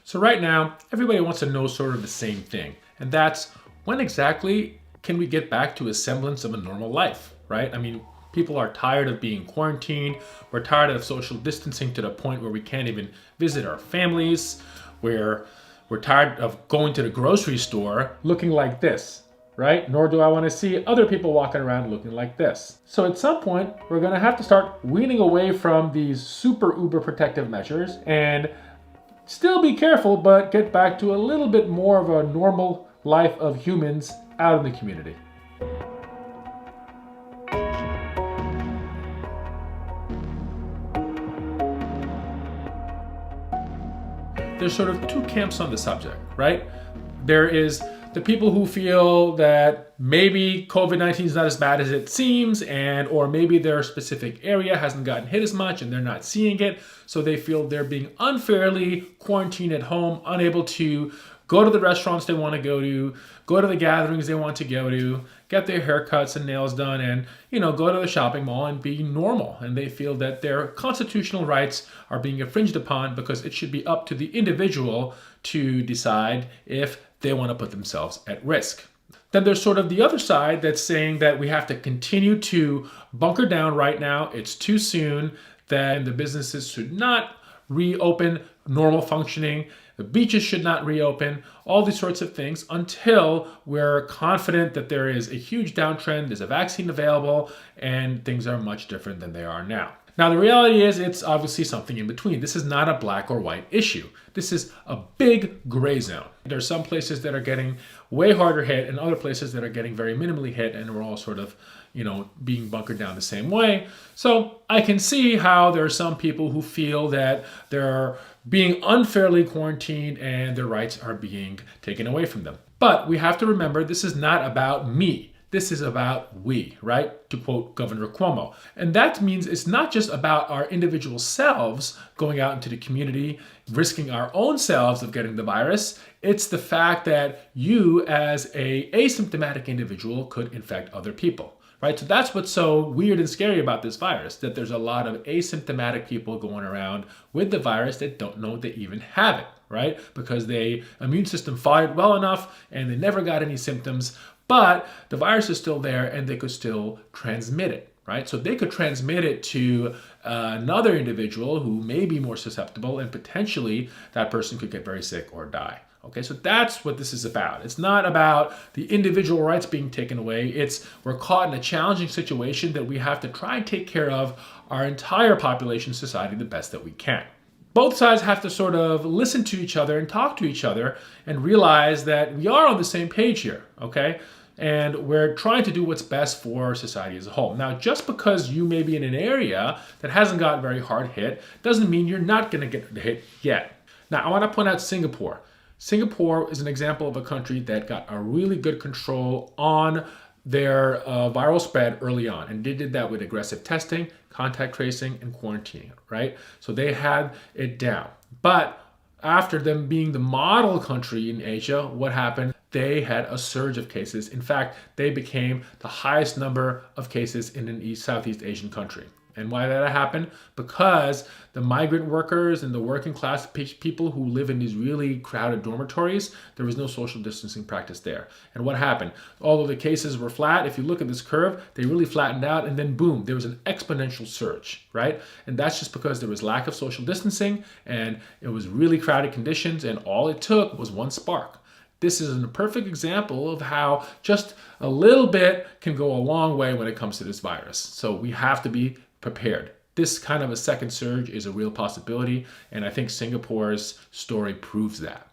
So right now, everybody wants to know sort of the same thing, and that's when exactly can we get back to a semblance of a normal life, right? I mean, people are tired of being quarantined. We're tired of social distancing to the point where we can't even visit our families, where we're tired of going to the grocery store looking like this, right? Nor do I want to see other people walking around looking like this. So at some point, we're going to have to start weaning away from these super uber protective measures and still be careful, but get back to a little bit more of a normal life of humans out in the community. There's sort of two camps on the subject, right? There is the people who feel that maybe COVID-19 is not as bad as it seems, or maybe their specific area hasn't gotten hit as much and they're not seeing it, so they feel they're being unfairly quarantined at home, unable to go to the restaurants they want to go to the gatherings they want to go to, get their haircuts and nails done, and go to the shopping mall and be normal. And they feel that their constitutional rights are being infringed upon because it should be up to the individual to decide if they want to put themselves at risk. Then there's sort of the other side that's saying that we have to continue to bunker down right now. It's too soon, that the businesses should not reopen normal functioning. The beaches should not reopen, all these sorts of things until we're confident that there is a huge downtrend, there's a vaccine available, and things are much different than they are now. Now, the reality is it's obviously something in between. This is not a black or white issue. This is a big gray zone. There are some places that are getting way harder hit and other places that are getting very minimally hit, and we're all sort of, being bunkered down the same way. So I can see how there are some people who feel that they're being unfairly quarantined and their rights are being taken away from them. But we have to remember, this is not about me. This is about we, right? To quote Governor Cuomo. And that means it's not just about our individual selves going out into the community, risking our own selves of getting the virus. It's the fact that you as an asymptomatic individual could infect other people. Right? So that's what's so weird and scary about this virus, that there's a lot of asymptomatic people going around with the virus that don't know they even have it, right? Because their immune system fought it well enough and they never got any symptoms, but the virus is still there and they could still transmit it, right? So they could transmit it to another individual who may be more susceptible, and potentially that person could get very sick or die. Okay, so that's what this is about. It's not about the individual rights being taken away. We're caught in a challenging situation that we have to try and take care of our entire population, society, the best that we can. Both sides have to sort of listen to each other and talk to each other and realize that we are on the same page here, okay? And we're trying to do what's best for society as a whole. Now, just because you may be in an area that hasn't gotten very hard hit doesn't mean you're not going to get hit yet. Now, I want to point out Singapore. Singapore is an example of a country that got a really good control on their viral spread early on. And they did that with aggressive testing, contact tracing, and quarantining, right? So they had it down. But after them being the model country in Asia, what happened? They had a surge of cases. In fact, they became the highest number of cases in an Southeast Asian country. And why did that happen? Because the migrant workers and the working class people who live in these really crowded dormitories, there was no social distancing practice there. And what happened? Although the cases were flat, if you look at this curve, they really flattened out, and then boom, there was an exponential surge, right? And that's just because there was lack of social distancing and it was really crowded conditions, and all it took was one spark. This is a perfect example of how just a little bit can go a long way when it comes to this virus. So we have to be prepared. This kind of a second surge is a real possibility, and I think Singapore's story proves that.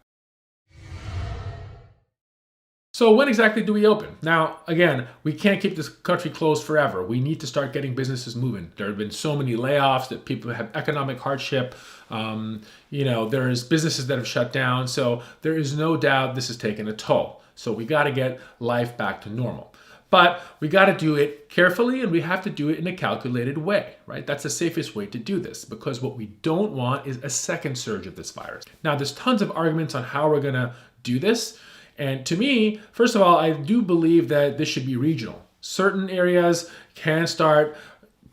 So when exactly do we open? Now, again, we can't keep this country closed forever. We need to start getting businesses moving. There have been so many layoffs that people have economic hardship. There's businesses that have shut down. So there is no doubt this has taken a toll. So we got to get life back to normal. But we got to do it carefully, and we have to do it in a calculated way, right? That's the safest way to do this, because what we don't want is a second surge of this virus. Now, there's tons of arguments on how we're going to do this. And to me, first of all, I do believe that this should be regional. Certain areas can start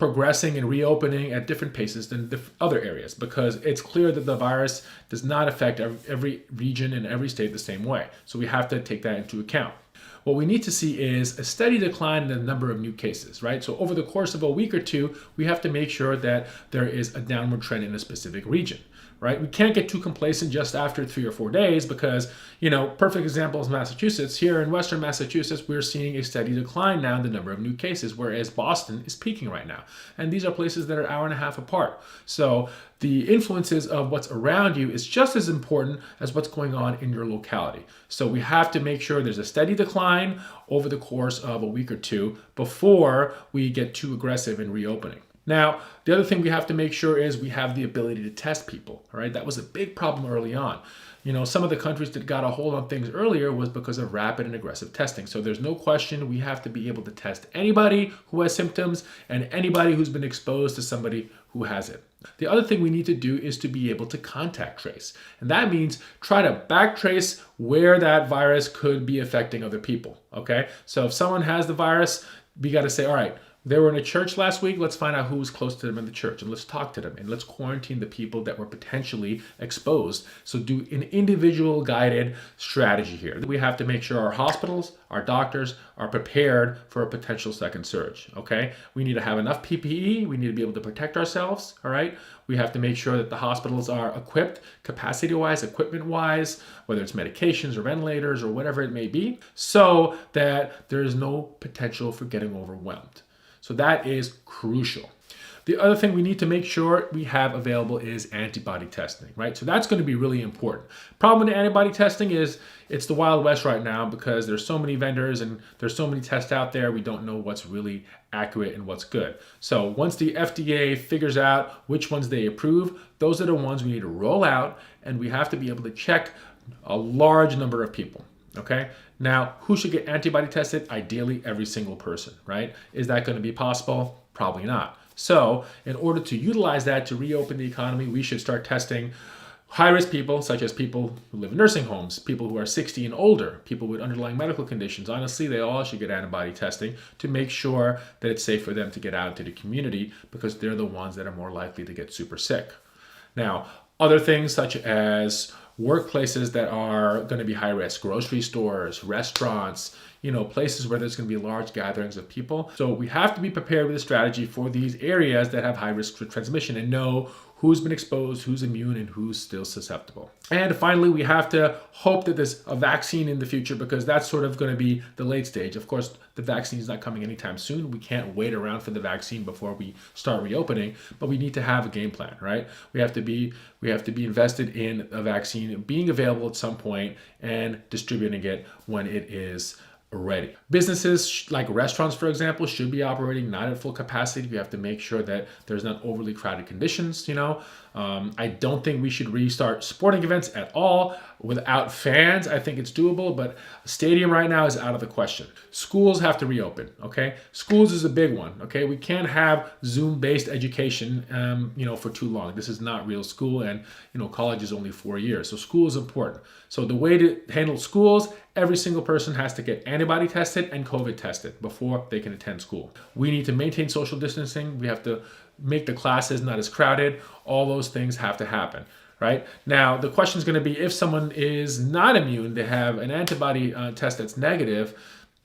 progressing and reopening at different paces than the other areas, because it's clear that the virus does not affect every region and every state the same way. So we have to take that into account. What we need to see is a steady decline in the number of new cases, right? So over the course of a week or two, we have to make sure that there is a downward trend in a specific region, right? We can't get too complacent just after 3 or 4 days because, perfect example is Massachusetts. Here in Western Massachusetts, we're seeing a steady decline now in the number of new cases, whereas Boston is peaking right now. And these are places that are an hour and a half apart. So the influences of what's around you is just as important as what's going on in your locality. So we have to make sure there's a steady decline over the course of a week or two before we get too aggressive in reopening. Now, the other thing we have to make sure is we have the ability to test people, all right? That was a big problem early on. Some of the countries that got a hold on things earlier was because of rapid and aggressive testing. So there's no question we have to be able to test anybody who has symptoms and anybody who's been exposed to somebody who has it. The other thing we need to do is to be able to contact trace. And that means try to backtrace where that virus could be affecting other people, okay? So if someone has the virus, we got to say, all right, they were in a church last week. Let's find out who was close to them in the church and let's talk to them and let's quarantine the people that were potentially exposed. So do an individual guided strategy here. We have to make sure our hospitals, our doctors are prepared for a potential second surge, okay? We need to have enough PPE. We need to be able to protect ourselves, all right? We have to make sure that the hospitals are equipped capacity-wise, equipment-wise, whether it's medications or ventilators or whatever it may be, so that there is no potential for getting overwhelmed. So that is crucial. The other thing we need to make sure we have available is antibody testing, right? So that's going to be really important. Problem with antibody testing is it's the Wild West right now because there's so many vendors and there's so many tests out there, we don't know what's really accurate and what's good. So once the FDA figures out which ones they approve, those are the ones we need to roll out, and we have to be able to check a large number of people. Okay. Now, who should get antibody tested? Ideally, every single person, right? Is that going to be possible? Probably not. So in order to utilize that to reopen the economy, we should start testing high-risk people, such as people who live in nursing homes, people who are 60 and older, people with underlying medical conditions. Honestly, they all should get antibody testing to make sure that it's safe for them to get out into the community because they're the ones that are more likely to get super sick. Now, other things such as workplaces that are going to be high risk, grocery stores, restaurants, places where there's going to be large gatherings of people. So we have to be prepared with a strategy for these areas that have high risk for transmission and know who's been exposed, who's immune, and who's still susceptible. And finally, we have to hope that there's a vaccine in the future because that's sort of going to be the late stage. Of course, the vaccine is not coming anytime soon. We can't wait around for the vaccine before we start reopening, but we need to have a game plan, right? We have to be invested in a vaccine being available at some point and distributing it when it is ready. Businesses like restaurants, for example, should be operating not at full capacity. We have to make sure that there's not overly crowded conditions. I don't think we should restart sporting events at all without fans. I think it's doable, but a stadium right now is out of the question. Schools have to reopen, okay? Schools is a big one, okay? We can't have Zoom-based education, for too long. This is not real school, and, college is only 4 years. So school is important. So the way to handle schools, every single person has to get antibody tested and COVID tested before they can attend school. We need to maintain social distancing. We have to make the classes not as crowded. All those things have to happen, right? Now, the question is going to be if someone is not immune, they have an antibody test that's negative,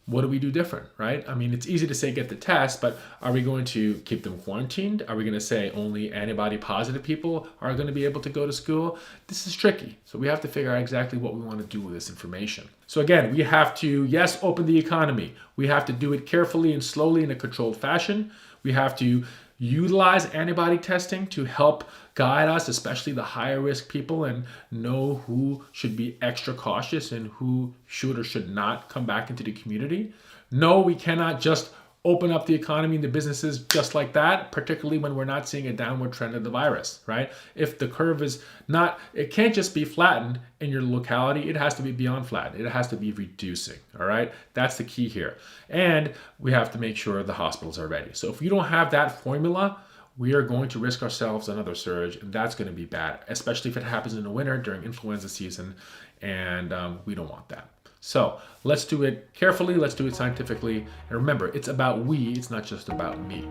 what do we do different, right? I mean, it's easy to say get the test, but are we going to keep them quarantined? Are we going to say only antibody positive people are going to be able to go to school? This is tricky. So we have to figure out exactly what we want to do with this information. So again, we have to, yes, open the economy. We have to do it carefully and slowly in a controlled fashion. We have to utilize antibody testing to help guide us, especially the higher risk people, and know who should be extra cautious and who should or should not come back into the community. No, we cannot just open up the economy and the businesses just like that, particularly when we're not seeing a downward trend of the virus, right? If the curve is not, it can't just be flattened in your locality, it has to be beyond flat. It has to be reducing, all right? That's the key here. And we have to make sure the hospitals are ready. So if you don't have that formula, we are going to risk ourselves another surge, and that's going to be bad, especially if it happens in the winter during influenza season, and we don't want that. So let's do it carefully, let's do it scientifically, and remember, it's about we, it's not just about me.